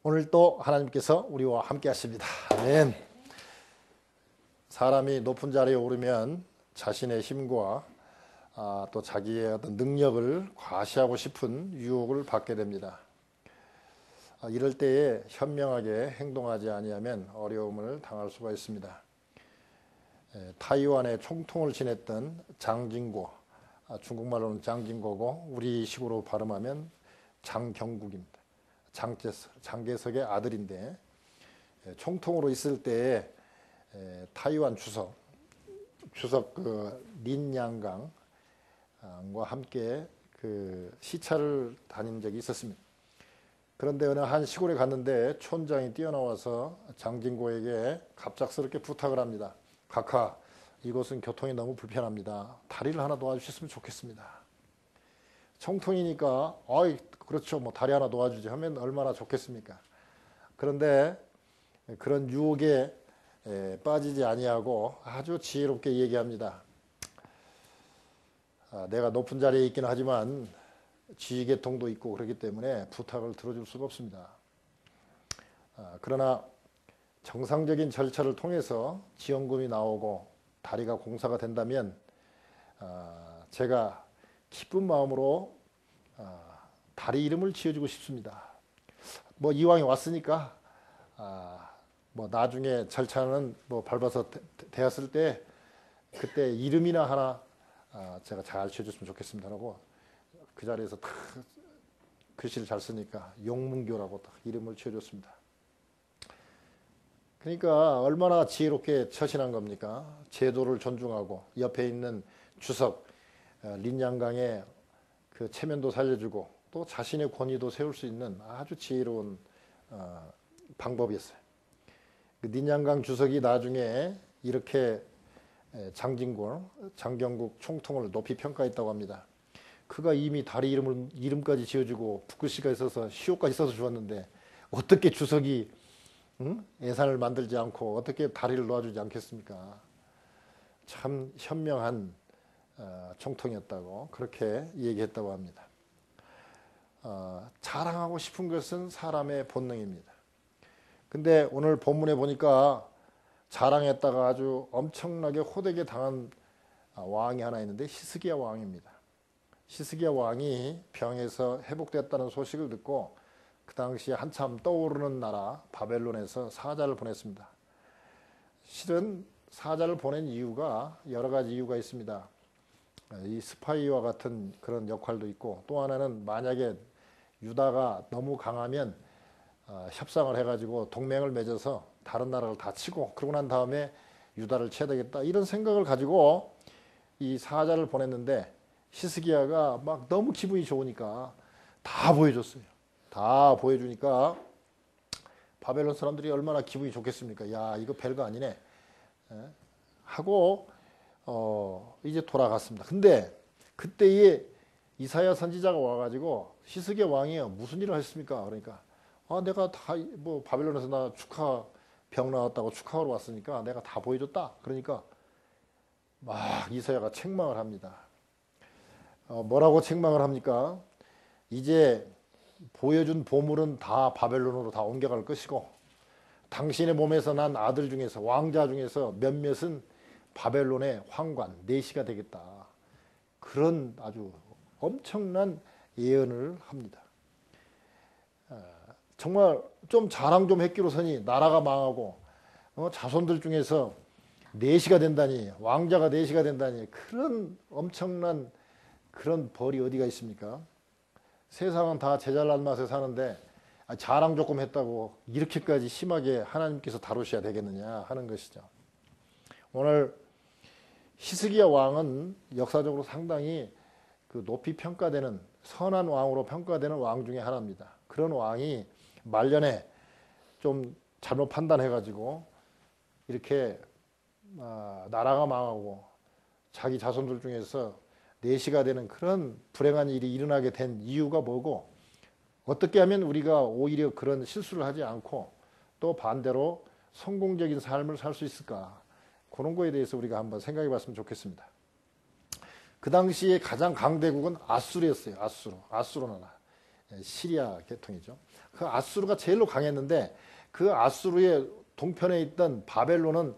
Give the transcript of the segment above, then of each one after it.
오늘 또 하나님께서 우리와 함께 하십니다. 아멘. 사람이 높은 자리에 오르면 자신의 힘과 또 자기의 어떤 능력을 과시하고 싶은 유혹을 받게 됩니다. 이럴 때에 현명하게 행동하지 아니하면 어려움을 당할 수가 있습니다. 타이완의 총통을 지냈던 장진고, 중국말로는 장진고고 우리식으로 발음하면 장경국입니다. 장개석의 아들인데 총통으로 있을 때 타이완 주석 린양강과 함께 그 시차를 다닌 적이 있었습니다. 그런데 어느 한 시골에 갔는데 촌장이 뛰어나와서 장진고에게 갑작스럽게 부탁을 합니다. 각하, 이곳은 교통이 너무 불편합니다. 다리를 하나 놓아주셨으면 좋겠습니다. 총통이니까 그렇죠, 뭐 다리 하나 놓아주지 하면 얼마나 좋겠습니까? 그런데 그런 유혹에 빠지지 아니하고 아주 지혜롭게 얘기합니다. 내가 높은 자리에 있기는 하지만 지휘계통도 있고 그렇기 때문에 부탁을 들어줄 수가 없습니다. 그러나 정상적인 절차를 통해서 지원금이 나오고 다리가 공사가 된다면 제가 기쁜 마음으로 다리 이름을 지어주고 싶습니다. 뭐 이왕에 왔으니까 뭐 나중에 절차는 뭐 밟아서 되었을 때 그때 이름이나 하나 제가 잘 지어줬으면 좋겠습니다라고 그 자리에서 딱 글씨를 잘 쓰니까 용문교라고 딱 이름을 지어줬습니다. 그러니까 얼마나 지혜롭게 처신한 겁니까? 제도를 존중하고 옆에 있는 주석 린양강의 그 체면도 살려주고 또 자신의 권위도 세울 수 있는 아주 지혜로운 방법이었어요. 그 린양강 주석이 나중에 이렇게 장경국 총통을 높이 평가했다고 합니다. 그가 이미 다리 이름까지 지어주고 붓글씨가 있어서 시호까지 써서 주었는데 어떻게 주석이 예산을 만들지 않고 어떻게 다리를 놓아주지 않겠습니까? 참 현명한 총통이었다고 그렇게 얘기했다고 합니다. 자랑하고 싶은 것은 사람의 본능입니다. 근데 오늘 본문에 보니까 자랑했다가 아주 엄청나게 호되게 당한 왕이 하나 있는데 히스기야 왕입니다. 히스기야 왕이 병에서 회복됐다는 소식을 듣고 그 당시에 한참 떠오르는 나라 바벨론에서 사자를 보냈습니다. 실은 사자를 보낸 이유가 여러 가지 이유가 있습니다. 이 스파이와 같은 그런 역할도 있고 또 하나는 만약에 유다가 너무 강하면 협상을 해가지고 동맹을 맺어서 다른 나라를 다 치고 그러고 난 다음에 유다를 쳐야 되겠다 이런 생각을 가지고 이 사자를 보냈는데 히스기야가 막 너무 기분이 좋으니까 다 보여줬어요. 다 보여주니까 바벨론 사람들이 얼마나 기분이 좋겠습니까? 야, 이거 별거 아니네 하고 이제 돌아갔습니다. 근데 그때에 이사야 선지자가 와가지고 히스기야 왕이 무슨 일을 했습니까? 그러니까 내가 다 뭐 바벨론에서 나 병 나왔다고 축하하러 왔으니까 내가 다 보여줬다. 그러니까 막 이사야가 책망을 합니다. 뭐라고 책망을 합니까? 이제 보여준 보물은 다 바벨론으로 다 옮겨갈 것이고 당신의 몸에서 난 아들 중에서 왕자 중에서 몇몇은 바벨론의 황관 내시가 되겠다. 그런 아주 엄청난 예언을 합니다. 정말 좀 자랑 좀 했기로서니 나라가 망하고 자손들 중에서 내시가 된다니 왕자가 내시가 된다니 그런 엄청난 그런 벌이 어디가 있습니까? 세상은 다 제잘난 맛에 사는데 자랑 조금 했다고 이렇게까지 심하게 하나님께서 다루셔야 되겠느냐 하는 것이죠. 오늘 히스기야 왕은 역사적으로 상당히 그 높이 평가되는 선한 왕으로 평가되는 왕 중에 하나입니다. 그런 왕이 말년에 좀 잘못 판단해가지고 이렇게 나라가 망하고 자기 자손들 중에서 내시가 되는 그런 불행한 일이 일어나게 된 이유가 뭐고 어떻게 하면 우리가 오히려 그런 실수를 하지 않고 또 반대로 성공적인 삶을 살 수 있을까 그런 거에 대해서 우리가 한번 생각해 봤으면 좋겠습니다. 그 당시에 가장 강대국은 아수르였어요. 아수르 나라. 시리아 계통이죠. 그 아수르가 제일로 강했는데 그 아수르의 동편에 있던 바벨론은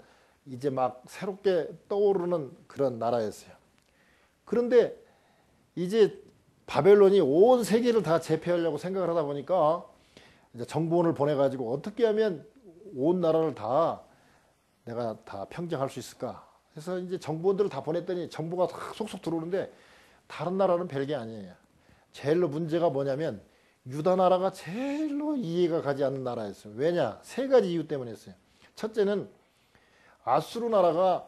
이제 막 새롭게 떠오르는 그런 나라였어요. 그런데 이제 바벨론이 온 세계를 다 제패하려고 생각을 하다 보니까 이제 정보원을 보내가지고 어떻게 하면 온 나라를 다 내가 다 평정할 수 있을까? 그래서 이제 정보원들을 다 보냈더니 정보가 속속 들어오는데 다른 나라는 별게 아니에요. 제일로 문제가 뭐냐면 유다 나라가 제일로 이해가 가지 않는 나라였어요. 왜냐? 세 가지 이유 때문에 했어요. 첫째는 아수르 나라가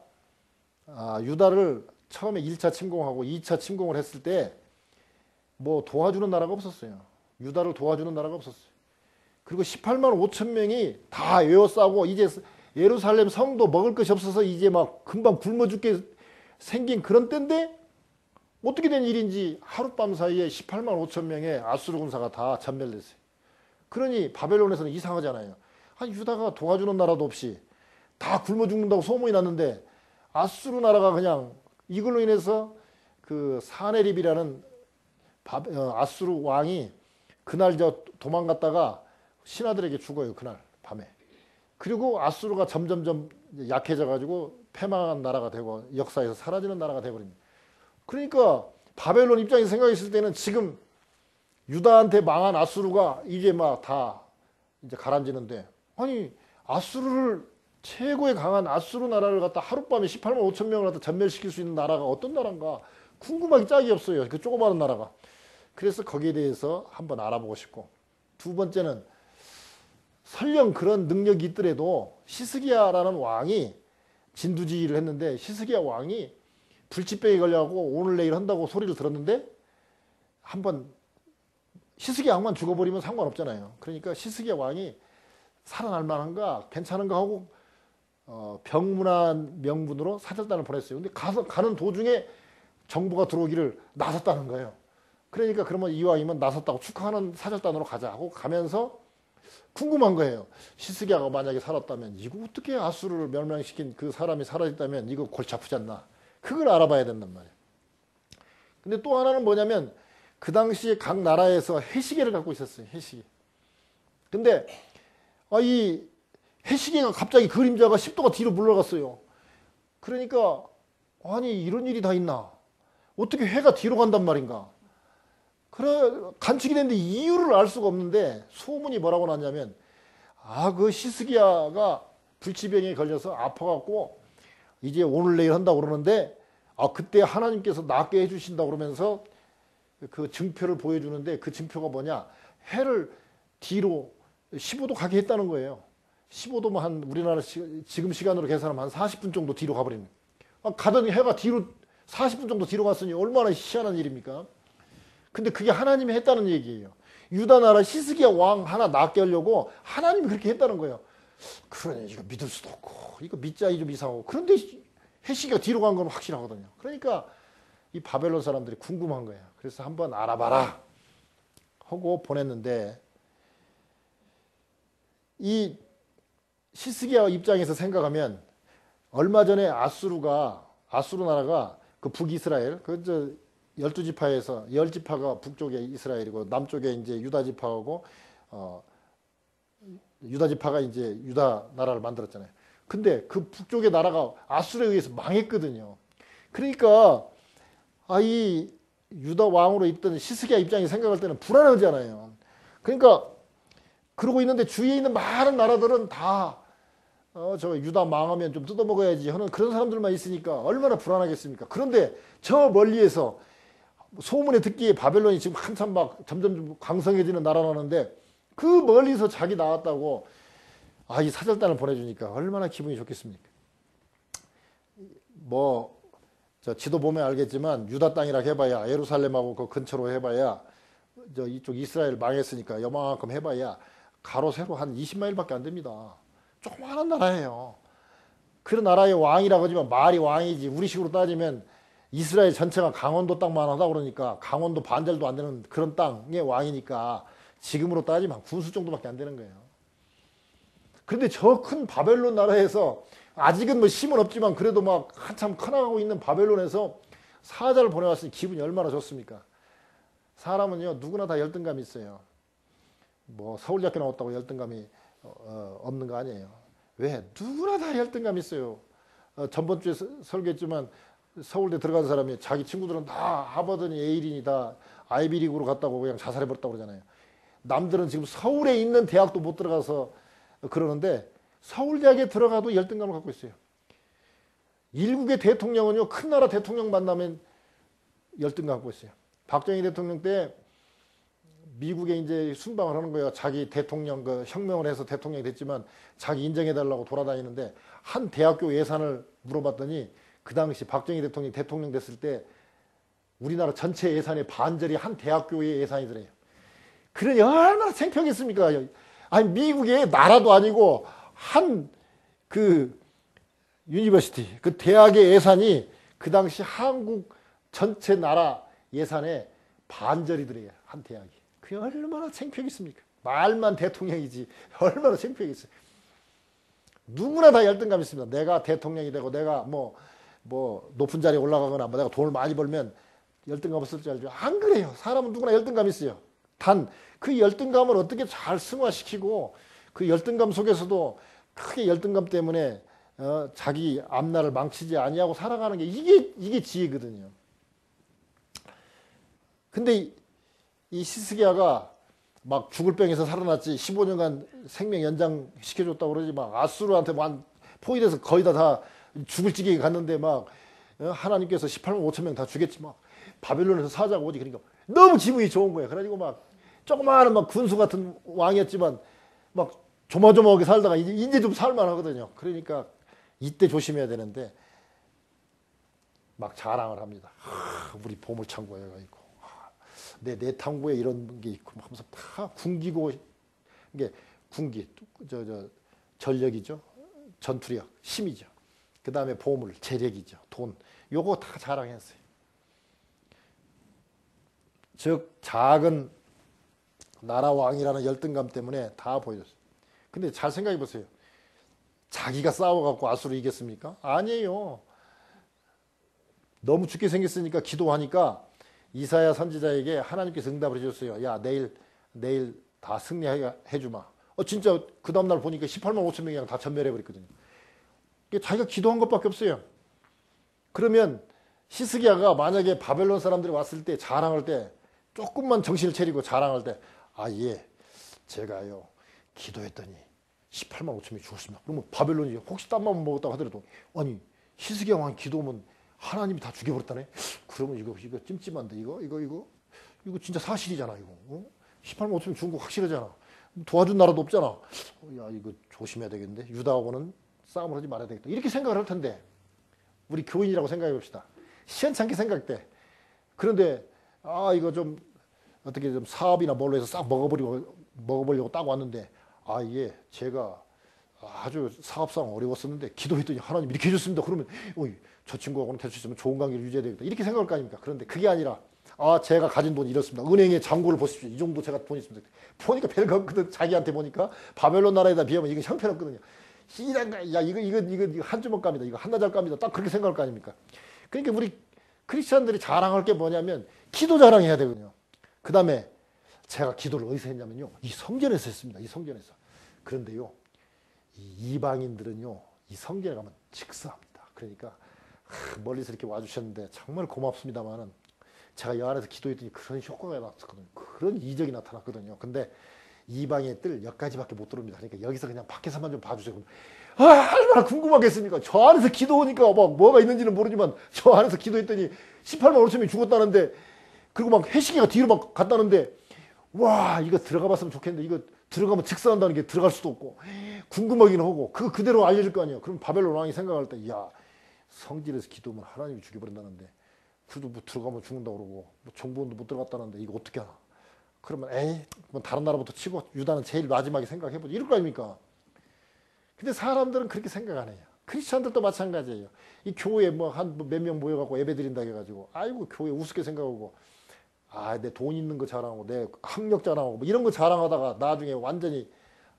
유다를 처음에 1차 침공하고 2차 침공을 했을 때 뭐 도와주는 나라가 없었어요. 유다를 도와주는 나라가 없었어요. 그리고 18만 5천 명이 다 에워싸고 이제 예루살렘 성도 먹을 것이 없어서 이제 막 금방 굶어 죽게 생긴 그런 때인데 어떻게 된 일인지 하룻밤 사이에 18만 5천 명의 아수르 군사가 다 전멸됐어요. 그러니 바벨론에서는 이상하잖아요. 유다가 도와주는 나라도 없이 다 굶어 죽는다고 소문이 났는데 아수르 나라가 그냥 이걸로 인해서 그 사네립이라는 아수르 왕이 그날 도망갔다가 신하들에게 죽어요. 그날 밤에. 그리고 아수르가 점점점 약해져 가지고 패망한 나라가 되고 역사에서 사라지는 나라가 되어버립니다. 그러니까 바벨론 입장에서 생각했을 때는 지금 유다한테 망한 아수르가 이제 막 다 이제 가라앉는데 아니 아수르를 최고의 강한 아수르 나라를 갖다 하룻밤에 18만 5천 명을 갖다 전멸시킬 수 있는 나라가 어떤 나라인가 궁금하기 짝이 없어요. 그 조그마한 나라가. 그래서 거기에 대해서 한번 알아보고 싶고 두 번째는 설령 그런 능력이 있더라도 히스기야라는 왕이 진두지휘를 했는데 히스기야 왕이 불치병에 걸려갖고 오늘 내일 한다고 소리를 들었는데 한번 히스기야 왕만 죽어버리면 상관없잖아요. 그러니까 히스기야 왕이 살아날 만한가 괜찮은가 하고 병문안 명분으로 사절단을 보냈어요. 근데 가는 도중에 정보가 들어오기를 나섰다는 거예요. 그러니까 그러면 이왕이면 나섰다고 축하하는 사절단으로 가자 하고 가면서 궁금한 거예요. 히스기야가 만약에 살았다면 이거 어떻게 아수르를 멸망시킨 그 사람이 살아있다면 이거 골치 아프지 않나. 그걸 알아봐야 된단 말이에요. 근데 또 하나는 뭐냐면 그 당시에 각 나라에서 해시계를 갖고 있었어요. 해시계. 근데 이 해시계가 갑자기 그림자가 10도가 뒤로 물러갔어요. 그러니까 아니 이런 일이 다 있나. 어떻게 해가 뒤로 간단 말인가. 그래 관측이 됐는데 이유를 알 수가 없는데 소문이 뭐라고 났냐면 그 히스기야가 불치병에 걸려서 아파갖고 이제 오늘 내일 한다고 그러는데 그때 하나님께서 낫게 해주신다고 그러면서 그 증표를 보여주는데 그 증표가 뭐냐 해를 뒤로 15도 가게 했다는 거예요. 15도면 한 우리나라 지금 시간으로 계산하면 한 40분 정도 뒤로 가버리는 가더니 해가 뒤로 40분 정도 뒤로 갔으니 얼마나 희한한 일입니까? 근데 그게 하나님이 했다는 얘기예요. 유다 나라 히스기야 왕 하나 낫게 하려고 하나님이 그렇게 했다는 거예요. 그러니 이거 믿을 수도 없고 이거 믿자이 좀 이상하고 그런데 해시기가 뒤로 간 건 확실하거든요. 그러니까 이 바벨론 사람들이 궁금한 거예요. 그래서 한번 알아봐라 하고 보냈는데 이 히스기야 입장에서 생각하면 얼마 전에 아수르 나라가 그 북이스라엘 12지파에서 10지파가 북쪽에 이스라엘이고 남쪽에 이제 유다지파하고 유다지파가 이제 유다 나라를 만들었잖아요. 근데 그 북쪽의 나라가 아수르에 의해서 망했거든요. 그러니까 이 유다 왕으로 있던 히스기야 입장이 생각할 때는 불안하잖아요. 그러니까 그러고 있는데 주위에 있는 많은 나라들은 다 저 유다 망하면 좀 뜯어먹어야지 하는 그런 사람들만 있으니까 얼마나 불안하겠습니까? 그런데 저 멀리에서 소문에 듣기에 바벨론이 지금 한참 막 점점 강성해지는 나라라는데 그 멀리서 자기 나왔다고 이 사절단을 보내주니까 얼마나 기분이 좋겠습니까? 저 지도 보면 알겠지만 유다 땅이라 해봐야 예루살렘하고 그 근처로 해봐야 저 이쪽 이스라엘 망했으니까 요만큼 해봐야 가로 세로 한 20마일밖에 안 됩니다. 조그마한 나라예요. 그런 나라의 왕이라고 하지만 말이 왕이지 우리식으로 따지면 이스라엘 전체가 강원도 땅만 하다 그러니까 강원도 반절도 안 되는 그런 땅의 왕이니까 지금으로 따지면 군수 정도밖에 안 되는 거예요. 그런데 저 큰 바벨론 나라에서 아직은 뭐 힘은 없지만 그래도 막 한참 커나가고 있는 바벨론에서 사자를 보내왔으니 기분이 얼마나 좋습니까? 사람은요 누구나 다 열등감이 있어요. 뭐 서울대학교 나왔다고 열등감이 없는 거 아니에요. 왜? 누구나 다 열등감 있어요. 전번 주에 설계했지만 서울대 들어간 사람이 자기 친구들은 다 하버드니 에일이니 다 아이비리그로 갔다고 그냥 자살해버렸다고 그러잖아요. 남들은 지금 서울에 있는 대학도 못 들어가서 그러는데 서울대학에 들어가도 열등감을 갖고 있어요. 일국의 대통령은요, 큰 나라 대통령 만나면 열등감 갖고 있어요. 박정희 대통령 때 미국에 이제 순방을 하는 거예요. 자기 대통령 혁명을 해서 대통령이 됐지만 자기 인정해달라고 돌아다니는데 한 대학교 예산을 물어봤더니 그 당시 박정희 대통령이 대통령 됐을 때 우리나라 전체 예산의 반절이 한 대학교의 예산이더래요. 그러니 얼마나 창피하겠습니까? 아니 미국의 나라도 아니고 한 유니버시티 그 대학의 예산이 그 당시 한국 전체 나라 예산의 반절이더래요. 한 대학이. 그게 얼마나 창피하겠습니까? 말만 대통령이지 얼마나 창피하겠어요. 누구나 다 열등감 있습니다. 내가 대통령이 되고 내가 뭐 높은 자리에 올라가거나 내가 돈을 많이 벌면 열등감 없을 줄 알죠. 안 그래요. 사람은 누구나 열등감 있어요. 단 그 열등감을 어떻게 잘 승화시키고 그 열등감 속에서도 크게 열등감 때문에 자기 앞날을 망치지 아니하고 살아가는 게 이게 지혜거든요. 근데 이 시스기야가 막 죽을 병에서 살아났지 15년간 생명 연장 시켜줬다고 그러지 막 아수르한테 포위돼서 거의 다 죽을 지경에 갔는데 막 하나님께서 18만 5천 명 다 죽였지 막 바벨론에서 사자가 오지. 그러니까 너무 기분이 좋은 거야. 그래가지고 막 조그마한 막 군수 같은 왕이었지만 막 조마조마하게 살다가 이제 좀 살만하거든요. 그러니까 이때 조심해야 되는데 막 자랑을 합니다. 우리 보물창고가 있고 내 탕고에 이런 게 있고 하면서 다 군기고 이게 군기 전력이죠. 전투력, 힘이죠. 그 다음에 보물, 재력이죠. 돈. 요거 다 자랑했어요. 즉 작은 나라 왕이라는 열등감 때문에 다 보여줬어요. 근데 잘 생각해 보세요. 자기가 싸워갖고 아수르 이겼습니까? 아니에요. 너무 죽게 생겼으니까 기도하니까 이사야 선지자에게 하나님께서 응답을 해줬어요. 야 내일 다 승리해주마. 진짜 그 다음날 보니까 18만 5천 명이 그냥 다 전멸해버렸거든요. 자기가 기도한 것밖에 없어요. 그러면 히스기야가 만약에 바벨론 사람들이 왔을 때 자랑할 때 조금만 정신을 차리고 자랑할 때 예, 제가요 기도했더니 18만 5천 명이 죽었습니다. 그러면 바벨론이 혹시 딴맘 먹었다고 하더라도 아니 히스기야 왕이 기도하면 하나님이 다 죽여버렸다네. 그러면 이거 찜찜한데 이거 진짜 사실이잖아 이거. 18만 5천 명 죽은 거 확실하잖아. 도와준 나라도 없잖아. 야 이거 조심해야 되겠는데 유다하고는 싸움을 하지 말아야 되겠다. 이렇게 생각을 할 텐데 우리 교인이라고 생각해 봅시다. 시원찮게 생각돼. 그런데 이거 좀 어떻게 좀 사업이나 뭘로 해서 싹 먹어보려고 딱 왔는데 예 제가 아주 사업상 어려웠었는데 기도했더니 하나님 이렇게 해줬습니다. 그러면 저 친구하고는 될 수 있으면 좋은 관계를 유지해야 되겠다. 이렇게 생각할 거 아닙니까? 그런데 그게 아니라 제가 가진 돈이 이렇습니다. 은행에 잔고를 보십시오. 이 정도 제가 돈이 있습니다. 보니까 별거 없거든. 자기한테 보니까 바벨론 나라에다 비하면 이거 형편없거든요. 야 이거 한 주먹감이다. 이거 한나절감이다. 딱 그렇게 생각할 거 아닙니까? 그러니까 우리 크리스찬들이 자랑할 게 뭐냐면 기도 자랑해야 되거든요. 그 다음에 제가 기도를 어디서 했냐면요. 이 성전에서 했습니다. 이 성전에서. 그런데요. 이 이방인들은요. 이 성전에 가면 직사합니다. 그러니까 멀리서 이렇게 와주셨는데 정말 고맙습니다만은 제가 여 안에서 기도했더니 그런 효과가 났었거든요. 그런 이적이 나타났거든요. 근데 이방의 뜰 여기까지밖에 못 들어옵니다. 그러니까 여기서 그냥 밖에서만 좀 봐주세요. 얼마나 궁금하겠습니까? 저 안에서 기도하니까 뭐가 있는지는 모르지만 저 안에서 기도했더니 18만 5천 명이 죽었다는데 그리고 막 회식이가 뒤로 막 갔다는데 와 이거 들어가 봤으면 좋겠는데 이거 들어가면 직사한다는 게 들어갈 수도 없고 궁금하긴 하고 그거 그대로 알려줄 거 아니에요. 그럼 바벨론 왕이 생각할 때 성질에서 기도하면 하나님이 죽여버린다는데 그래도 뭐 들어가면 죽는다고 그러고 정부원도 못 들어갔다는데 이거 어떻게 하나. 그러면 뭐 다른 나라부터 치고 유다는 제일 마지막에 생각해보자. 이럴 거 아닙니까? 근데 사람들은 그렇게 생각 안 해요. 크리스찬들도 마찬가지예요. 이 교회에 한 몇 명 모여갖고 예배 드린다 해가지고 아이고 교회 우습게 생각하고 내 돈 있는 거 자랑하고 내 학력 자랑하고 이런 거 자랑하다가 나중에 완전히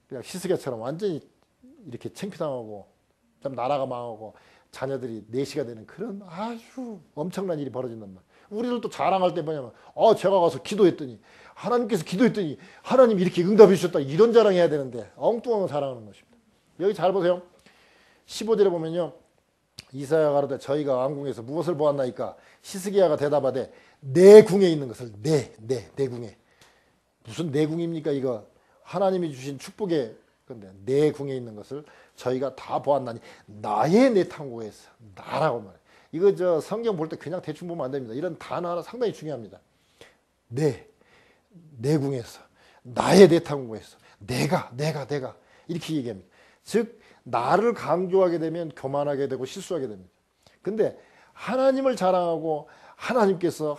그냥 히스기야처럼 완전히 이렇게 창피당하고 좀 나라가 망하고 자녀들이 내시가 되는 그런 아주 엄청난 일이 벌어진단 말이에요. 우리들도 자랑할 때 뭐냐면 제가 가서 기도했더니 하나님께서 기도했더니 하나님이 이렇게 응답해 주셨다. 이런 자랑해야 되는데 엉뚱한 자랑하는 것입니다. 여기 잘 보세요. 15절에 보면요. 이사야가 가로되 저희가 왕궁에서 무엇을 보았나이까? 히스기야가 대답하되 내 궁에 있는 것을 내 궁에. 무슨 내 궁입니까? 이거 하나님이 주신 축복의 건데 내 궁에 있는 것을 저희가 다 보았나니 나의 내 탐구에서 나라고 말해. 이거 저 성경 볼 때 그냥 대충 보면 안 됩니다. 이런 단어 하나 상당히 중요합니다. 내 궁에서 나의 내 탐구에서 내가 이렇게 얘기합니다. 즉 나를 강조하게 되면 교만하게 되고 실수하게 됩니다. 근데 하나님을 자랑하고 하나님께서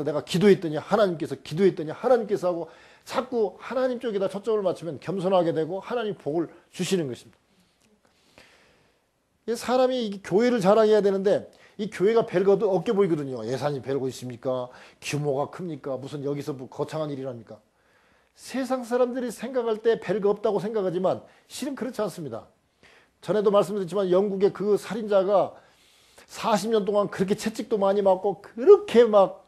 내가 기도했더니 하나님께서 하고 자꾸 하나님 쪽에다 초점을 맞추면 겸손하게 되고 하나님 복을 주시는 것입니다. 사람이 이 교회를 자랑해야 되는데 이 교회가 별거 없게 보이거든요. 예산이 별거 있습니까? 규모가 큽니까? 무슨 여기서 뭐 거창한 일이랍니까? 세상 사람들이 생각할 때 별거 없다고 생각하지만 실은 그렇지 않습니다. 전에도 말씀드렸지만 영국의 그 살인자가 40년 동안 그렇게 채찍도 많이 맞고 그렇게 막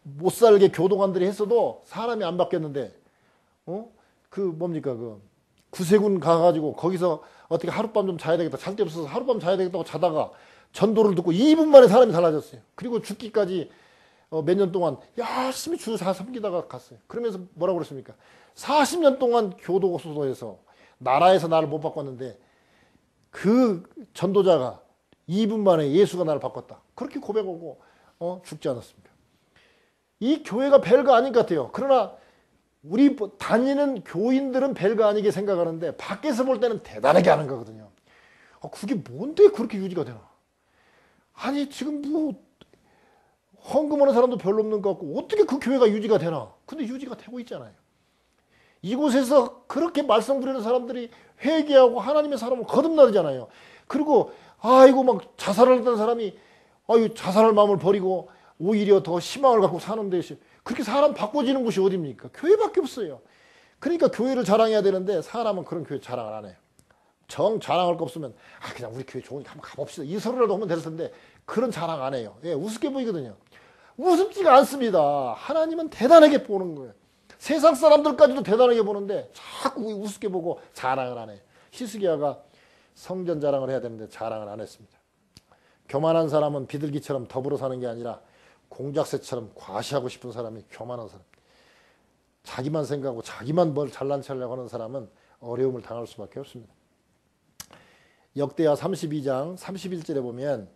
못살게 교도관들이 했어도 사람이 안 바뀌었는데 그 구세군 가가지고 거기서 어떻게 하룻밤 좀 자야 되겠다. 잘 데 없어서 하룻밤 자야 되겠다고 자다가 전도를 듣고 2분 만에 사람이 달라졌어요. 그리고 죽기까지 몇 년 동안 열심히 주 섬기다가 갔어요. 그러면서 뭐라고 그랬습니까? 40년 동안 교도소에서 나라에서 나를 못 바꿨는데 그 전도자가 2분 만에 예수가 나를 바꿨다. 그렇게 고백하고 죽지 않았습니까? 이 교회가 별거 아닌 것 같아요. 그러나 우리 다니는 교인들은 별거 아니게 생각하는데 밖에서 볼 때는 대단하게 하는 거거든요. 그게 뭔데 그렇게 유지가 되나? 아니 지금 뭐 헌금하는 사람도 별로 없는 것 같고 어떻게 그 교회가 유지가 되나? 근데 유지가 되고 있잖아요. 이곳에서 그렇게 말썽 부리는 사람들이 회개하고 하나님의 사람을 거듭나잖아요. 그리고 아이고 막 자살을 했던 사람이 자살할 마음을 버리고 오히려 더 희망을 갖고 사는 데시 그렇게 사람 바꿔지는 곳이 어디입니까? 교회밖에 없어요. 그러니까 교회를 자랑해야 되는데 사람은 그런 교회 자랑을 안 해요. 자랑할 거 없으면 그냥 우리 교회 좋으니까 한번 가봅시다. 이 소리라도 하면 될 텐데 그런 자랑 안 해요. 우습게 보이거든요. 우습지가 않습니다. 하나님은 대단하게 보는 거예요. 세상 사람들까지도 대단하게 보는데 자꾸 우습게 보고 자랑을 안 해요. 히스기야가 성전 자랑을 해야 되는데 자랑을 안 했습니다. 교만한 사람은 비둘기처럼 더불어 사는 게 아니라 공작새처럼 과시하고 싶은 사람이 교만한 사람. 자기만 생각하고 자기만 뭘 잘난 척하려고 하는 사람은 어려움을 당할 수밖에 없습니다. 역대하 32장 31절에 보면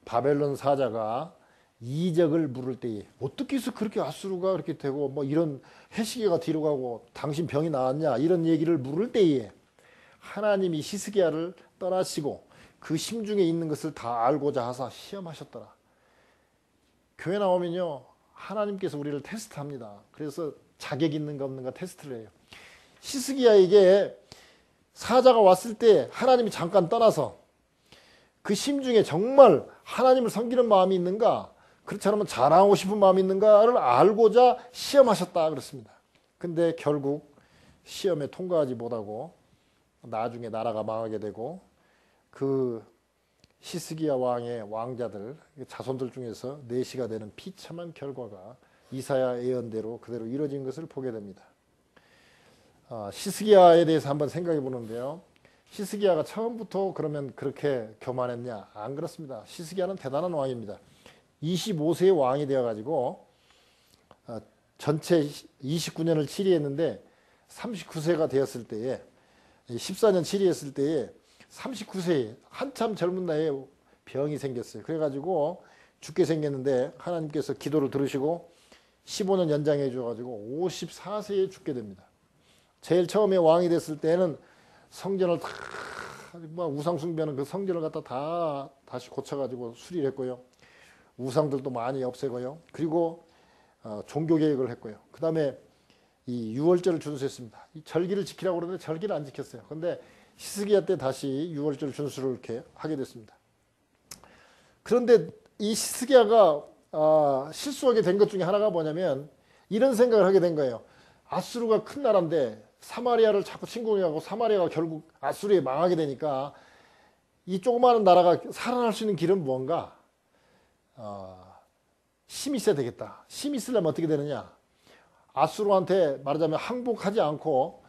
바벨론 사자가 이적을 물을 때에 어떻게 해서 그렇게 아수르가 그렇게 되고 뭐 이런 해시계가 뒤로 가고 당신 병이 나았냐 이런 얘기를 물을 때에 하나님이 히스기야를 떠나시고 그 심중에 있는 것을 다 알고자 하사 시험하셨더라. 교회 나오면요 하나님께서 우리를 테스트합니다. 그래서 자격 있는가 없는가 테스트를 해요. 히스기야에게 사자가 왔을 때 하나님이 잠깐 떠나서 그 심중에 정말 하나님을 섬기는 마음이 있는가 그렇지 않으면 자랑하고 싶은 마음이 있는가를 알고자 시험하셨다 그랬습니다. 근데 결국 시험에 통과하지 못하고 나중에 나라가 망하게 되고 그 히스기야 왕의 왕자들 자손들 중에서 내시가 되는 비참한 결과가 이사야 예언대로 그대로 이루어진 것을 보게 됩니다. 히스기야에 대해서 한번 생각해 보는데요. 히스기야가 처음부터 그러면 그렇게 교만했냐? 안 그렇습니다. 히스기야는 대단한 왕입니다. 25세의 왕이 되어가지고 전체 29년을 치리했는데 39세가 되었을 때에 14년 치리했을 때에 39세에 한참 젊은 나이에 병이 생겼어요. 그래가지고 죽게 생겼는데 하나님께서 기도를 들으시고 15년 연장해 줘가지고 54세에 죽게 됩니다. 제일 처음에 왕이 됐을 때는 성전을 다 우상 숭배하는 그 성전을 갖다 다 다시 고쳐가지고 수리를 했고요. 우상들도 많이 없애고요. 그리고 종교 개혁을 했고요. 그 다음에 이 유월절을 준수했습니다. 이 절기를 지키라고 그러는데 절기를 안 지켰어요. 근데 히스기야 때 다시 유월절 준수를 이렇게 하게 됐습니다. 그런데 이 히스기야가 실수하게 된 것 중에 하나가 뭐냐면 이런 생각을 하게 된 거예요. 아수르가 큰 나라인데 사마리아를 자꾸 침공하고 사마리아가 결국 아수르에 망하게 되니까 이 조그마한 나라가 살아날 수 있는 길은 뭔가? 힘이 있어야 되겠다. 힘이 있으려면 어떻게 되느냐? 아수르한테 말하자면 항복하지 않고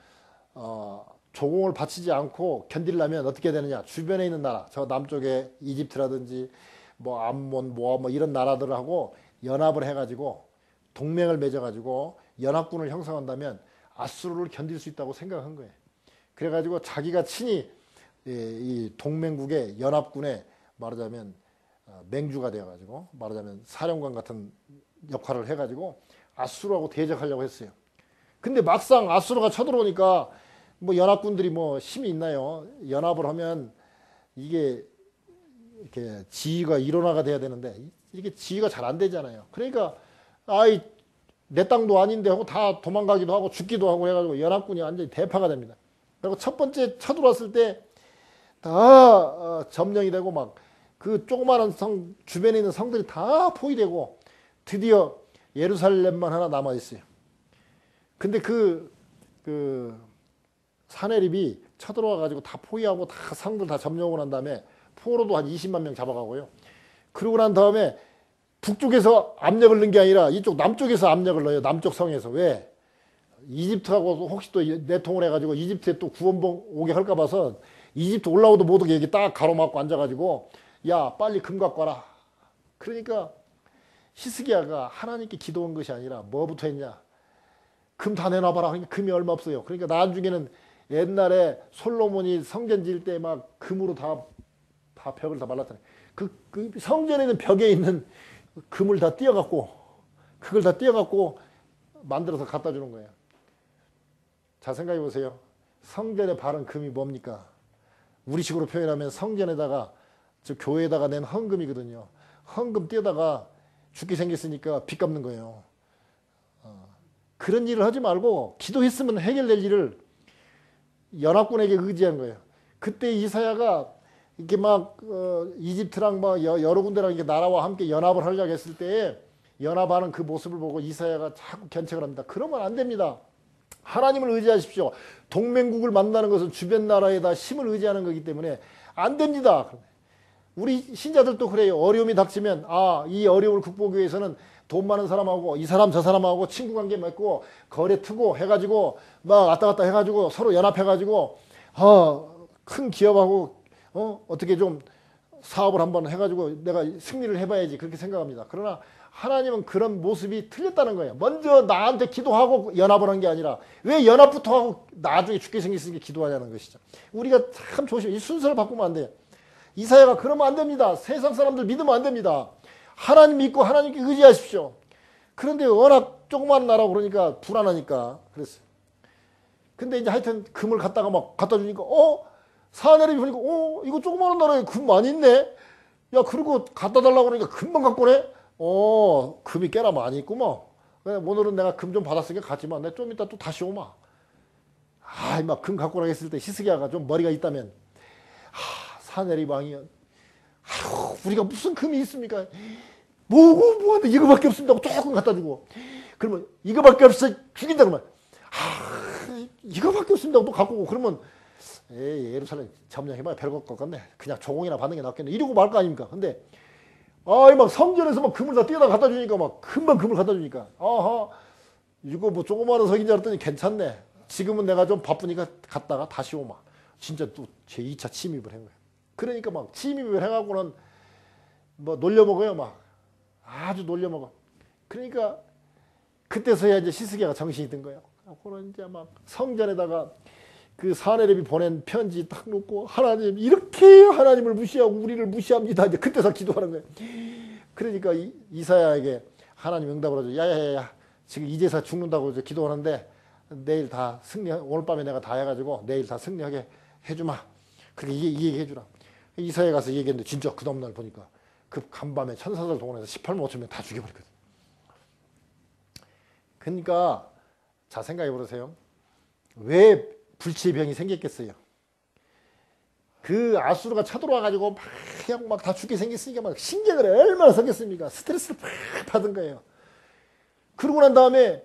조공을 바치지 않고 견디려면 어떻게 되느냐. 주변에 있는 나라, 저 남쪽에 이집트라든지 뭐 암몬, 모압 뭐 이런 나라들하고 연합을 해가지고 동맹을 맺어가지고 연합군을 형성한다면 아수르를 견딜 수 있다고 생각한 거예요. 그래가지고 자기가 친히 이 동맹국의 연합군에 말하자면 맹주가 되어가지고 말하자면 사령관 같은 역할을 해가지고 아수르하고 대적하려고 했어요. 근데 막상 아수르가 쳐들어오니까 뭐 연합군들이 뭐 힘이 있나요? 연합을 하면 이게 이렇게 지휘가 일원화가 돼야 되는데 이게 지휘가 잘 안 되잖아요. 그러니까 아이 내 땅도 아닌데 하고 다 도망가기도 하고 죽기도 하고 해가지고 연합군이 완전히 대파가 됩니다. 그리고 첫 번째 쳐들어왔을 때 다 점령이 되고 막 그 조그마한 성 주변에 있는 성들이 다 포위되고 드디어 예루살렘만 하나 남아 있어요. 근데 그 사내립이 쳐들어와 가지고 다 포위하고 다 성들 다 점령을 한 다음에 포로도 한 20만 명 잡아가고요. 그러고 난 다음에 북쪽에서 압력을 넣은 게 아니라 이쪽 남쪽에서 압력을 넣어요. 남쪽 성에서. 왜? 이집트하고 혹시 또 내통을 해가지고 이집트에 또 구원봉 오게 할까 봐서 이집트 올라오도 못 오게 여기 딱 가로막고 앉아가지고 야 빨리 금 갖고 와라. 그러니까 히스기야가 하나님께 기도한 것이 아니라 뭐부터 했냐. 금 다 내놔봐라. 그러니까 금이 얼마 없어요. 그러니까 나중에는 옛날에 솔로몬이 성전 지을 때 막 금으로 다 벽을 다 발랐잖아요. 그 성전에 있는 벽에 있는 금을 다 띄어갖고 그걸 다 띄어갖고 만들어서 갖다 주는 거예요. 자 생각해 보세요. 성전에 바른 금이 뭡니까? 우리식으로 표현하면 성전에다가 저 교회에다가 낸 헌금이거든요. 헌금 띄어다가 죽게 생겼으니까 빚 갚는 거예요. 그런 일을 하지 말고 기도했으면 해결될 일을 연합군에게 의지한 거예요. 그때 이사야가 이렇게 막 이집트랑 막 여러 군데랑 이렇게 나라와 함께 연합을 하려고 했을 때에 연합하는 그 모습을 보고 이사야가 자꾸 견책을 합니다. 그러면 안 됩니다. 하나님을 의지하십시오. 동맹국을 만나는 것은 주변 나라에다 힘을 의지하는 거기 때문에 안 됩니다. 우리 신자들도 그래요. 어려움이 닥치면 이 어려움을 극복하기 위해서는 돈 많은 사람하고 이 사람 저 사람하고 친구 관계 맺고 거래 트고 해가지고 막 왔다 갔다 해가지고 서로 연합해가지고 큰 기업하고 어떻게 좀 사업을 한번 해가지고 내가 승리를 해봐야지 그렇게 생각합니다. 그러나 하나님은 그런 모습이 틀렸다는 거예요. 먼저 나한테 기도하고 연합을 한 게 아니라 왜 연합부터 하고 나중에 죽게 생겼으니까 기도하냐는 것이죠. 우리가 참 조심해. 이 순서를 바꾸면 안 돼요. 이사야가 그러면 안 됩니다. 세상 사람들 믿으면 안 됩니다. 하나님 믿고 하나님께 의지하십시오. 그런데 워낙 조그만 나라고 그러니까 불안하니까 그랬어요. 근데 이제 하여튼 금을 갖다가 막 갖다 주니까 사내립이 보니까 이거 조그마한 나라에 금 많이 있네. 야 그리고 갖다 달라고 그러니까 금방 갖고 오네. 금이 꽤나 많이 있구만. 오늘은 내가 금 좀 받았으니까 갔지만 내가 좀 이따 또 다시 오마. 막 금 갖고 오라고 했을 때 히스기야가 좀 머리가 있다면 사내립 왕이 우리가 무슨 금이 있습니까? 뭐한데 이거밖에 없습니다 하고 조금 갖다 주고 그러면 이거밖에 없어 죽인다 그러면 이거밖에 없습니다 하고 또 갖고 오고 그러면 예루살렘 점령해봐야 별것 같네. 그냥 조공이나 받는 게 낫겠네. 이러고 말 거 아닙니까? 근데 막 성전에서 막 금을 다 띄어다 갖다 주니까 막 금방 금을 갖다 주니까 이거 뭐 조그마한 석인 줄 알았더니 괜찮네. 지금은 내가 좀 바쁘니까 갔다가 다시 오마. 진짜 또 제2차 침입을 한 거야. 그러니까 막 침입을 해갖고는 뭐 놀려먹어요. 막 아주 놀려먹어. 그러니까 그때서야 이제 히스기야가 정신이 든 거예요. 그런 이제 막 성전에다가 그 사내립이 보낸 편지 딱 놓고 하나님 이렇게 하나님을 무시하고 우리를 무시합니다. 이제 그때서 기도하는 거예요. 그러니까 이사야에게 하나님 응답을 하죠. 야야야야 지금 이제서 죽는다고 이제 기도하는데 내일 다 오늘 밤에 내가 다 해가지고 내일 다 승리하게 해주마. 그렇게 이 얘기 해주라. 이사야에 가서 얘기했는데 진짜 그 다음날 보니까 그 간밤에 천사들 동원해서 18만 5천 명 다 죽여버렸거든. 그러니까 자 생각해 보세요. 왜 불치의 병이 생겼겠어요? 그 아수르가 쳐들어와가지고 막 다 죽게 생겼으니까 막 신경을 얼마나 썼겠습니까? 스트레스를 팍 받은 거예요. 그러고 난 다음에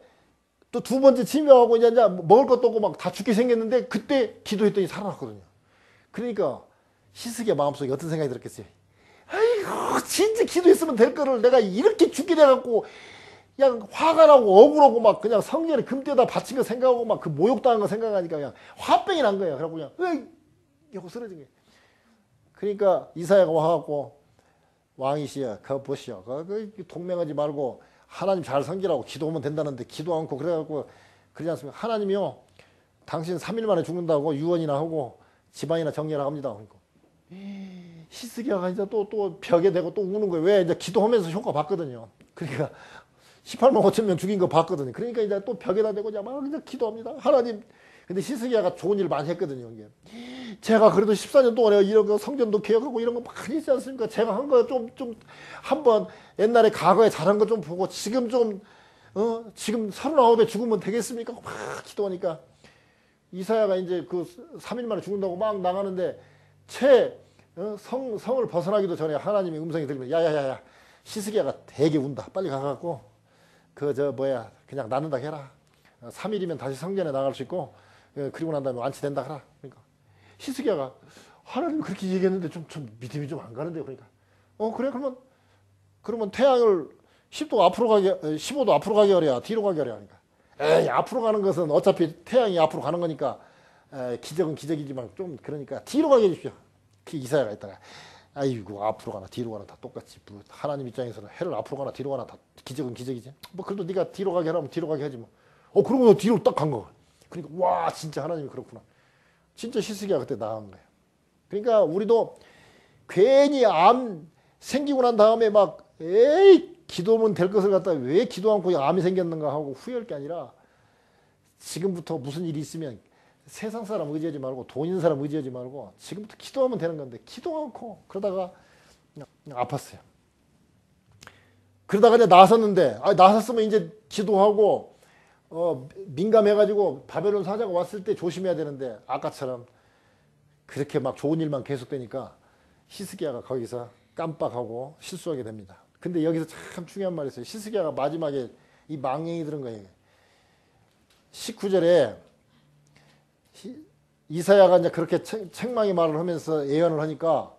또 두 번째 침입하고 이제 먹을 것도 없고 막 다 죽게 생겼는데 그때 기도했더니 살아났거든요. 그러니까 히스기야 마음속에 어떤 생각이 들었겠어요? 아이고 진짜 기도했으면 될 거를 내가 이렇게 죽게 돼갖고 그냥 화가 나고 억울하고 막 그냥 성전에 금떼다 바친 거 생각하고 막 그 모욕당한 거 생각하니까 그냥 화병이 난 거예요. 그래갖고 그냥 으이 이러고 쓰러진 거예요. 그러니까 이사야가 와갖고 왕이시여 그 보시오. 그 동맹하지 말고 하나님 잘 섬기라고 기도하면 된다는데 기도 않고 그래갖고 그러지 않습니까? 하나님이요 당신 3일 만에 죽는다고 유언이나 하고 집안이나 정리하라 합니다. 그러니까 히스기야가 이제 또 벽에 대고 또 우는 거예요. 왜? 이제 기도하면서 효과 봤거든요. 그러니까 18만 5천 명 죽인 거 봤거든요. 그러니까 이제 또 벽에다 대고 막 이제 기도합니다. 하나님. 근데 히스기야가 좋은 일을 많이 했거든요. 이게. 제가 그래도 14년 동안에 이런 거 성전도 개혁하고 이런 거 많이 있지 않습니까? 제가 한 거 좀 한번 옛날에 과거에 잘한 거 좀 보고 지금 좀 지금 39에 죽으면 되겠습니까? 막 기도하니까 이사야가 이제 그 3일 만에 죽는다고 막 나가는데 성을 벗어나기도 전에 하나님의 음성이 들리면 야야야야 히스기야가 되게 운다. 빨리 가갖고 그냥 낫는다 해라. 3일이면 다시 성전에 나갈 수 있고 그리고 난 다음에 완치된다 하라. 그러니까 히스기야가 하나님 그렇게 얘기했는데 좀 믿음이 좀 안 가는데요. 그러니까 그래 그러면 태양을 10도 앞으로 가게 15도 앞으로 가게 하랴 뒤로 가게 하랴 하니까 에이 앞으로 가는 것은 어차피 태양이 앞으로 가는 거니까 기적은 기적이지만 좀 그러니까 뒤로 가게 해주십시오. 그 이사야가 있다가 아이고 앞으로 가나 뒤로 가나 다 똑같지. 뭐 하나님 입장에서는 해를 앞으로 가나 뒤로 가나 다 기적은 기적이지. 뭐 그래도 네가 뒤로 가게 하라면 뒤로 가게 하지 뭐. 그러고 뒤로 딱 간 거. 그러니까 와 진짜 하나님이 그렇구나. 진짜 히스기야가 그때 나간 거예요. 그러니까 우리도 괜히 암 생기고 난 다음에 막 에이 기도하면 될 것을 갖다 왜 기도 않고 암이 생겼는가 하고 후회할 게 아니라 지금부터 무슨 일이 있으면 세상 사람 의지하지 말고 돈 있는 사람 의지하지 말고 지금부터 기도하면 되는 건데 기도 않고 그러다가 그냥 아팠어요. 그러다가 이제 나섰는데 나섰으면 이제 기도하고 민감해가지고 바벨론 사자가 왔을 때 조심해야 되는데 아까처럼 그렇게 막 좋은 일만 계속되니까 히스기야가 거기서 깜빡하고 실수하게 됩니다. 근데 여기서 참 중요한 말이 있어요. 히스기야가 마지막에 이 망령이 들은 거예요. 19절에 이사야가 이제 그렇게 책망의 말을 하면서 예언을 하니까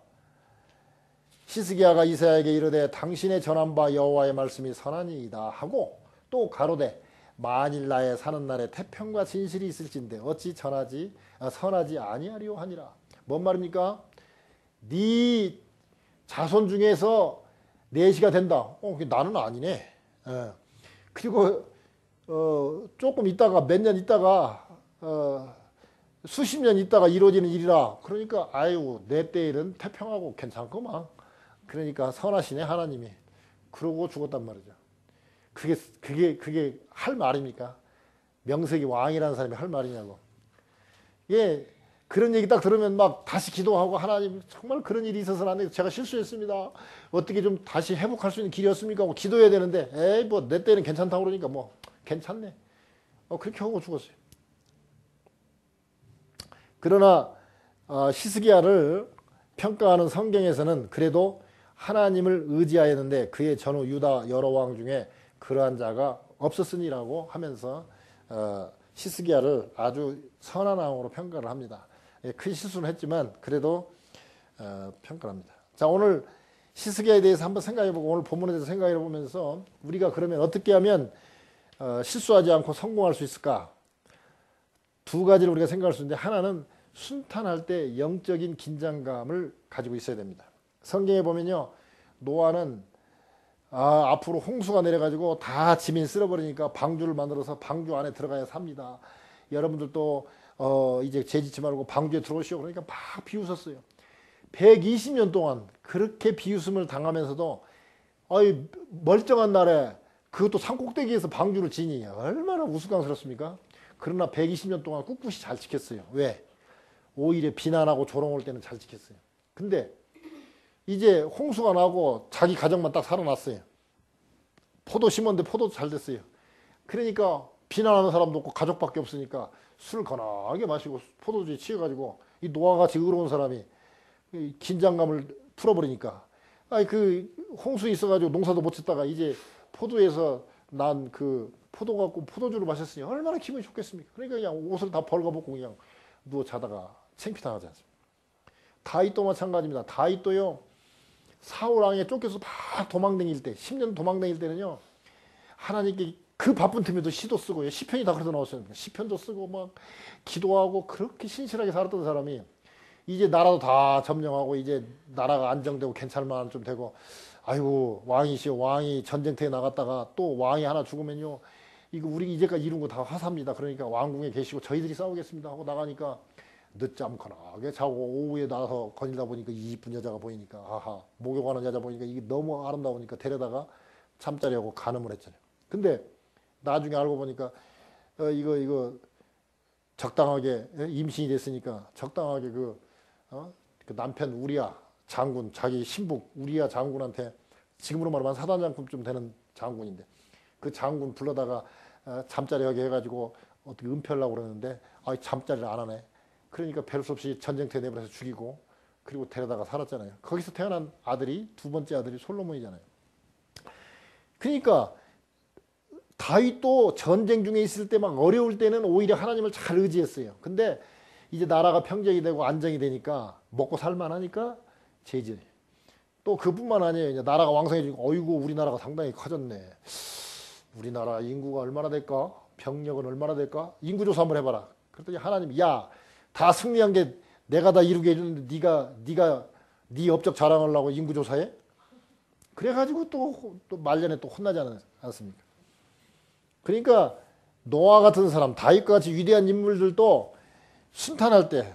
히스기야가 이사야에게 이르되 당신의 전한 바 여호와의 말씀이 선하니이다 하고 또 가로되 만일 나의 사는 날에 태평과 진실이 있을진데 어찌 선하지 아니하리오 하니라. 뭔 말입니까? 네 자손 중에서 내시가 된다. 나는 아니네. 그리고 조금 있다가 몇 년 있다가 수십 년 있다가 이루어지는 일이라. 그러니까 아유 내 때 일은 태평하고 괜찮구만. 그러니까 선하시네 하나님이. 그러고 죽었단 말이죠. 그게 할 말입니까? 명색이 왕이라는 사람이 할 말이냐고. 예, 그런 얘기 딱 들으면 막 다시 기도하고 하나님 정말 그런 일이 있어서는 안 돼. 제가 실수했습니다. 어떻게 좀 다시 회복할 수 있는 길이었습니까? 하고 기도해야 되는데 에이 뭐 내 때는 괜찮다고 그러니까 뭐 괜찮네. 그렇게 하고 죽었어요. 그러나 히스기야를 평가하는 성경에서는 그래도 하나님을 의지하였는데 그의 전후 유다 여러 왕 중에 그러한 자가 없었으니라고 하면서 히스기야를 아주 선한 왕으로 평가를 합니다. 큰 실수는 했지만 그래도 평가를 합니다. 자, 오늘 히스기야에 대해서 한번 생각해보고 오늘 본문에 대해서 생각해보면서 우리가 그러면 어떻게 하면 실수하지 않고 성공할 수 있을까? 두 가지를 우리가 생각할 수 있는데 하나는 순탄할 때 영적인 긴장감을 가지고 있어야 됩니다. 성경에 보면요. 노아는 앞으로 홍수가 내려가지고 다 지민 쓸어버리니까 방주를 만들어서 방주 안에 들어가야 삽니다. 여러분들도 이제 죄짓지 말고 방주에 들어오시오. 그러니까 막 비웃었어요. 120년 동안 그렇게 비웃음을 당하면서도 멀쩡한 날에 그것도 산꼭대기에서 방주를 지니 얼마나 우스꽝스럽습니까? 그러나 120년 동안 꿋꿋이 잘 지켰어요. 왜? 오히려 비난하고 조롱할 때는 잘 지켰어요. 근데 이제 홍수가 나고 자기 가정만 딱 살아났어요. 포도 심었는데 포도도 잘 됐어요. 그러니까 비난하는 사람도 없고 가족밖에 없으니까 술을 거나하게 마시고 포도주에 취해가지고 이 노아같이 의로운 사람이 긴장감을 풀어버리니까 그 홍수 있어가지고 농사도 못 짓다가 이제 포도에서 난 그 포도 갖고 포도주를 마셨으니 얼마나 기분이 좋겠습니까? 그러니까 그냥 옷을 다 벌거벗고 그냥 누워 자다가 창피당하지 않습니까? 다윗도 마찬가지입니다. 다윗도요 사울 왕에 쫓겨서 막 도망다닐 때 10년 도망다닐 때는요 하나님께 그 바쁜 틈에도 시도 쓰고 시편이 다 그래서 나왔어요. 시편도 쓰고 막 기도하고 그렇게 신실하게 살았던 사람이 이제 나라도 다 점령하고 이제 나라가 안정되고 괜찮을 만한 좀 되고 아이고 왕이시여 왕이 전쟁터에 나갔다가 또 왕이 하나 죽으면요 이거 우리 이제까지 이룬 거 다 화사입니다. 그러니까 왕궁에 계시고 저희들이 싸우겠습니다 하고 나가니까 늦잠 거나게 자고 오후에 나가서 거닐다 보니까 이쁜 여자가 보이니까 아하 목욕하는 여자 보니까 이게 너무 아름다우니까 데려다가 잠자리하고 간음을 했잖아요. 근데 나중에 알고 보니까 이거 적당하게 임신이 됐으니까 적당하게 그 남편 우리야 장군 자기 신북 우리야 장군한테 지금으로 말하면 사단장군쯤 되는 장군인데 그 장군 불러다가 잠자리하게 해가지고 어떻게 은폐하려고 그러는데 잠자리를 안 하네. 그러니까 별 수 없이 전쟁터에 내버려서 죽이고 그리고 데려다가 살았잖아요. 거기서 태어난 아들이 두 번째 아들이 솔로몬이잖아요. 그러니까 다윗도 전쟁 중에 있을 때 막 어려울 때는 오히려 하나님을 잘 의지했어요. 근데 이제 나라가 평정이 되고 안정이 되니까 먹고 살만하니까 제지. 또 그뿐만 아니에요. 이제 나라가 왕성해지고 어이구 우리나라가 상당히 커졌네. 우리나라 인구가 얼마나 될까? 병력은 얼마나 될까? 인구조사 한번 해봐라. 그랬더니 하나님 야 다 승리한 게 내가 다 이루게 해주는데 네가 네 업적 자랑하려고 인구조사해? 그래가지고 또 말년에 또 혼나지 않습니까? 그러니까 노아 같은 사람, 다윗과 같이 위대한 인물들도 순탄할 때,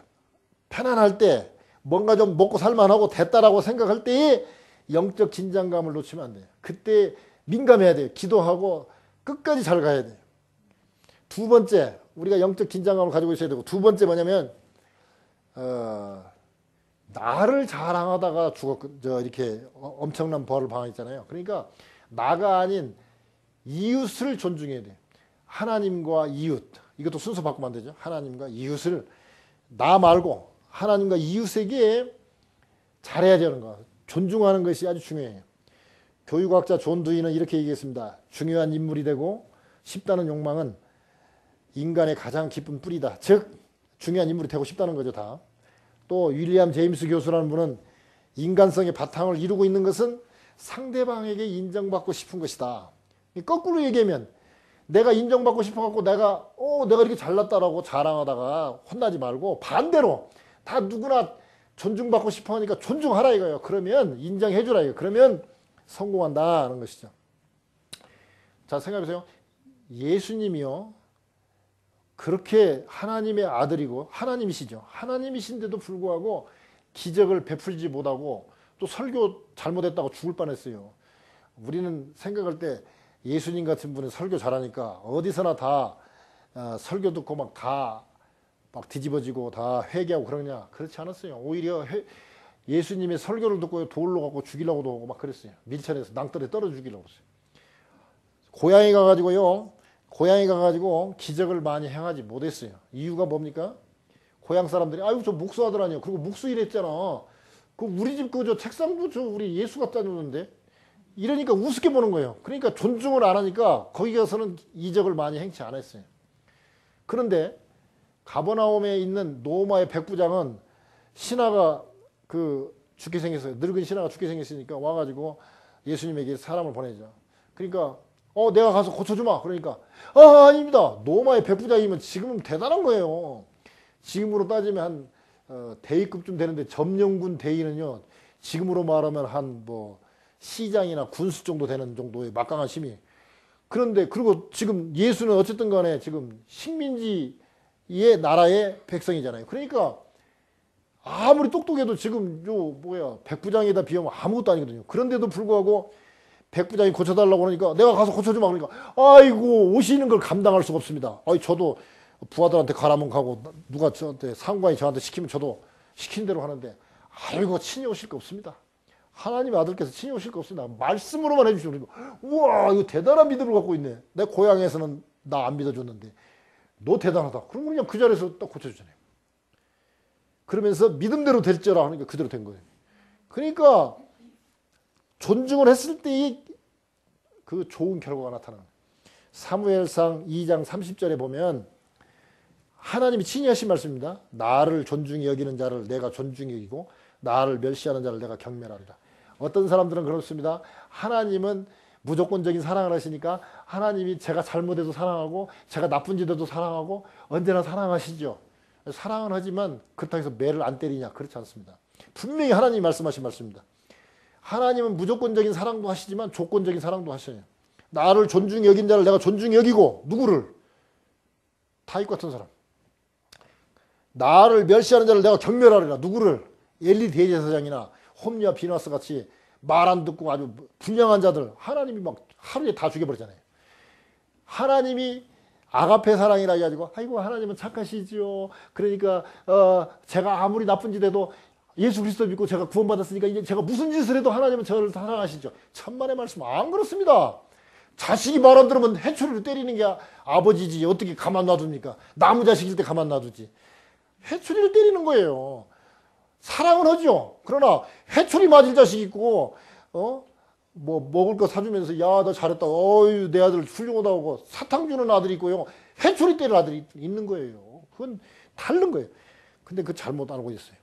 편안할 때, 뭔가 좀 먹고 살만하고 됐다라고 생각할 때에 영적 긴장감을 놓치면 안 돼요. 그때 민감해야 돼요. 기도하고 끝까지 잘 가야 돼요. 두 번째, 우리가 영적 긴장감을 가지고 있어야 되고, 두 번째 뭐냐면, 나를 자랑하다가 이렇게 엄청난 벌을 당했잖아요. 그러니까 나가 아닌 이웃을 존중해야 돼요. 하나님과 이웃. 이것도 순서 바꾸면 안 되죠. 하나님과 이웃을 나 말고 하나님과 이웃에게 잘해야 되는 거. 존중하는 것이 아주 중요해요. 교육학자 존 두이는 이렇게 얘기했습니다. 중요한 인물이 되고 싶다는 욕망은 인간의 가장 깊은 뿌리다. 즉 중요한 인물이 되고 싶다는 거죠. 다. 또 윌리엄 제임스 교수라는 분은 인간성의 바탕을 이루고 있는 것은 상대방에게 인정받고 싶은 것이다. 거꾸로 얘기하면 내가 인정받고 싶어갖고 내가 이렇게 잘났다라고 자랑하다가 혼나지 말고 반대로 다 누구나 존중받고 싶어하니까 존중하라 이거예요. 그러면 인정해주라 이거예요. 그러면 성공한다는 것이죠. 자 생각해보세요. 예수님이요. 그렇게 하나님의 아들이고 하나님이시죠. 하나님이신데도 불구하고 기적을 베풀지 못하고 또 설교 잘못했다고 죽을 뻔했어요. 우리는 생각할 때 예수님 같은 분은 설교 잘하니까 어디서나 다 설교 듣고 막 뒤집어지고 다 회개하고 그러냐. 그렇지 않았어요. 오히려 예수님의 설교를 듣고 돌로 갖고 죽이려고도 하고 막 그랬어요. 밀천에서 낭떠러에 떨어 죽이려고 했어요. 고향에 가가지고 기적을 많이 행하지 못했어요. 이유가 뭡니까? 고향 사람들이 아유 저 목수 아들 아니야. 그리고 목수 일했잖아. 그 우리 집 그 저 책상도 저 우리 예수가 짜주는데 이러니까 우습게 보는 거예요. 그러니까 존중을 안 하니까 거기 가서는 이적을 많이 행치 않았어요. 그런데 가버나움에 있는 노마의 백부장은 신하가 죽게 생겼어요. 늙은 신하가 죽게 생겼으니까 와가지고 예수님에게 사람을 보내죠. 그러니까 내가 가서 고쳐주마. 그러니까 아닙니다. 노마의 백부장이면 지금은 대단한 거예요. 지금으로 따지면 한 대위급쯤 되는데 점령군 대위는요. 지금으로 말하면 한 시장이나 군수 정도 되는 정도의 막강한 힘이. 그런데 그리고 지금 예수는 어쨌든 간에 지금 식민지의 나라의 백성이잖아요. 그러니까 아무리 똑똑해도 지금 백부장에다 비하면 아무것도 아니거든요. 그런데도 불구하고 백부장이 고쳐달라고 그러니까 내가 가서 고쳐주마. 그러니까 아이고 오시는 걸 감당할 수가 없습니다. 저도 부하들한테 가라면 가고 누가 상관이 저한테 시키면 저도 시킨 대로 하는데 아이고 친히 오실 거 없습니다. 하나님의 아들께서 친히 오실 거 없습니다. 말씀으로만 해주시고 그러니까 우와 이거 대단한 믿음을 갖고 있네. 내 고향에서는 나 안 믿어줬는데 너 대단하다. 그럼 그냥 그 자리에서 딱 고쳐주잖아요. 그러면서 믿음대로 될지라 하니까 그대로 된 거예요. 그러니까 존중을 했을 때의 그 좋은 결과가 나타나는 거예요. 사무엘상 2장 30절에 보면 하나님이 친히 하신 말씀입니다. 나를 존중히 여기는 자를 내가 존중히 여기고 나를 멸시하는 자를 내가 경멸하리라. 어떤 사람들은 그렇습니다. 하나님은 무조건적인 사랑을 하시니까 하나님이 제가 잘못해도 사랑하고 제가 나쁜 짓 해도 사랑하고 언제나 사랑하시죠. 사랑은 하지만 그렇다고 해서 매를 안 때리냐? 그렇지 않습니다. 분명히 하나님이 말씀하신 말씀입니다. 하나님은 무조건적인 사랑도 하시지만 조건적인 사랑도 하셔요. 나를 존중히 여긴 자를 내가 존중히 여기고 누구를? 타입 같은 사람. 나를 멸시하는 자를 내가 경멸하리라. 누구를? 엘리 대제사장이나 홈리와 비나스 같이 말 안 듣고 아주 불량한 자들 하나님이 막 하루에 다 죽여버리잖아요. 하나님이 아가페 사랑이라 해가지고 아이고 하나님은 착하시지요. 그러니까 제가 아무리 나쁜 짓 해도 예수 그리스도 믿고 제가 구원받았으니까 이제 제가 무슨 짓을 해도 하나님은 저를 사랑하시죠. 천만의 말씀 안 그렇습니다. 자식이 말 안 들으면 해초리로 때리는 게 아버지지 어떻게 가만 놔둡니까? 나무 자식일 때 가만 놔두지. 해초리를 때리는 거예요. 사랑은 하죠. 그러나 해초리 맞을 자식 있고 뭐 먹을 거 사주면서 야 너 잘했다. 어유 내 아들 훌륭하다고 사탕 주는 아들이 있고요. 해초리 때리는 아들이 있는 거예요. 그건 다른 거예요. 근데 그 잘못 알고 있어요.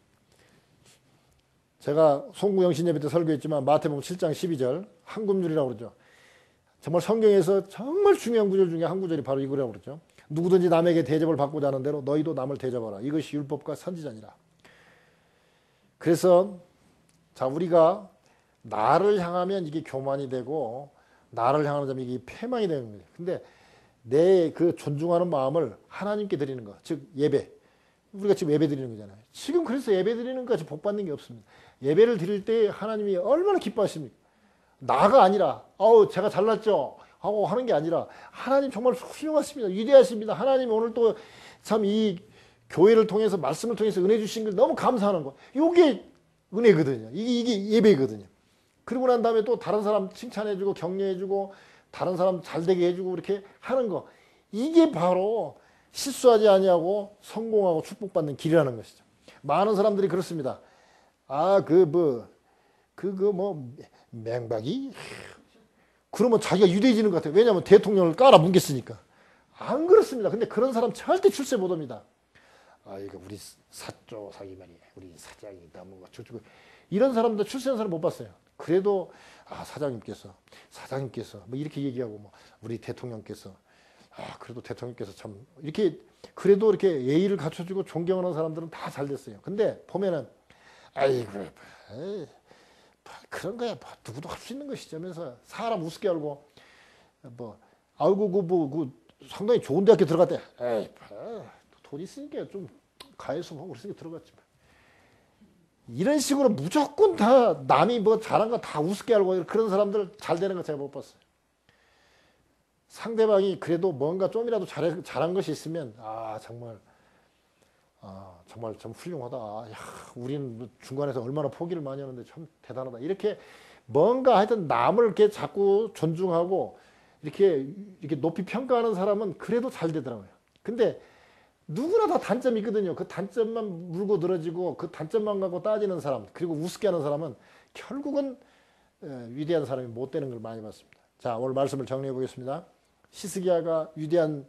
제가 송구영신 예배 때 설교했지만 마태복음 7장 12절 한 구절이라고 그러죠. 정말 성경에서 정말 중요한 구절 중에 한 구절이 바로 이거라고 그러죠. 누구든지 남에게 대접을 받고자 하는 대로 너희도 남을 대접하라. 이것이 율법과 선지자니라. 그래서 자 우리가 나를 향하면 이게 교만이 되고 나를 향하는 자면 이게 패망이 되는 거예요. 근데 내 그 존중하는 마음을 하나님께 드리는 거, 즉 예배. 우리가 지금 예배 드리는 거잖아요. 지금 그래서 예배 드리는 것까지 복 받는 게 없습니다. 예배를 드릴 때 하나님이 얼마나 기뻐하십니까? 나가 아니라 제가 잘났죠 하고 하는 게 아니라 하나님 정말 훌륭하십니다. 위대하십니다. 하나님 오늘 또 참 이 교회를 통해서 말씀을 통해서 은혜 주신 걸 너무 감사하는 거. 이게 은혜거든요. 이게 예배거든요. 그러고 난 다음에 또 다른 사람 칭찬해주고 격려해주고 다른 사람 잘되게 해주고 이렇게 하는 거. 이게 바로 실수하지 아니하고 성공하고 축복받는 길이라는 것이죠. 많은 사람들이 그렇습니다. 맹박이? 그러면 자기가 유대해지는 것 같아요. 왜냐하면 대통령을 깔아 뭉갰으니까. 안 그렇습니다. 근데 그런 사람 절대 출세 못합니다. 이거 우리 사조 사기 말이야. 우리 사장이다 뭔가 저쪽 이런 사람들 출세한 사람 못 봤어요. 그래도 사장님께서 뭐 이렇게 얘기하고 뭐 우리 대통령께서 그래도 대통령께서 참 이렇게 그래도 이렇게 예의를 갖춰주고 존경하는 사람들은 다 잘 됐어요. 근데 보면은 그런 거야. 누구도 할 수 있는 것이죠. 하면서 사람 우습게 알고 상당히 좋은 대학교 들어갔대. 돈 있으니까 좀 가해서 하고 그랬으니까 들어갔지. 이런 식으로 무조건 다 남이 뭐 잘한 거 다 우습게 알고 그런 사람들 잘 되는 거 제가 못 봤어요. 상대방이 그래도 뭔가 좀이라도 잘한 것이 있으면 정말 참 훌륭하다. 우리는 중간에서 얼마나 포기를 많이 하는데 참 대단하다. 이렇게 뭔가 하여튼 남을 이렇게 자꾸 존중하고 이렇게 높이 평가하는 사람은 그래도 잘 되더라고요. 근데 누구나 다 단점이 있거든요. 그 단점만 물고 늘어지고 그 단점만 갖고 따지는 사람 그리고 우습게 하는 사람은 결국은 위대한 사람이 못 되는 걸 많이 봤습니다. 자, 오늘 말씀을 정리해 보겠습니다. 히스기야가 위대한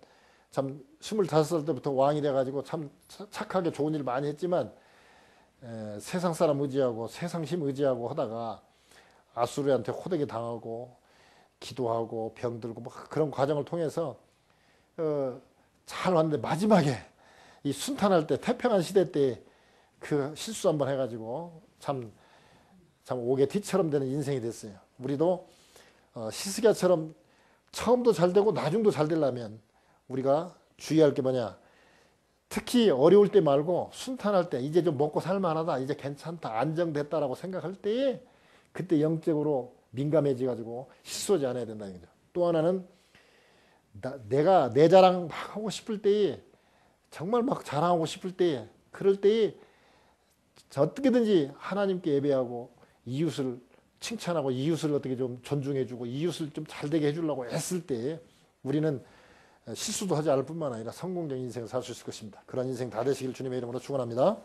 참 25살 때부터 왕이 돼가지고 참 착하게 좋은 일 많이 했지만 세상 사람 의지하고 세상 힘 의지하고 하다가 아수르한테 호되게 당하고 기도하고 병들고 뭐 그런 과정을 통해서 잘 왔는데 마지막에 이 순탄할 때 태평한 시대 때 그 실수 한번 해가지고 참 옥의 뒤처럼 되는 인생이 됐어요. 우리도 히스기야처럼 처음도 잘 되고 나중도 잘 되려면 우리가 주의할 게 뭐냐. 특히 어려울 때 말고 순탄할 때 이제 좀 먹고 살만하다. 이제 괜찮다. 안정됐다라고 생각할 때에 그때 영적으로 민감해져 가지고 실수하지 않아야 된다. 또 하나는 내가 내 자랑 막 하고 싶을 때에 정말 막 자랑하고 싶을 때에 그럴 때에 어떻게든지 하나님께 예배하고 이웃을 칭찬하고 이웃을 어떻게 좀 존중해주고 이웃을 좀 잘되게 해주려고 애쓸 때에 우리는 실수도 하지 않을 뿐만 아니라 성공적인 인생을 살 수 있을 것입니다. 그런 인생 다 되시길 주님의 이름으로 축원합니다.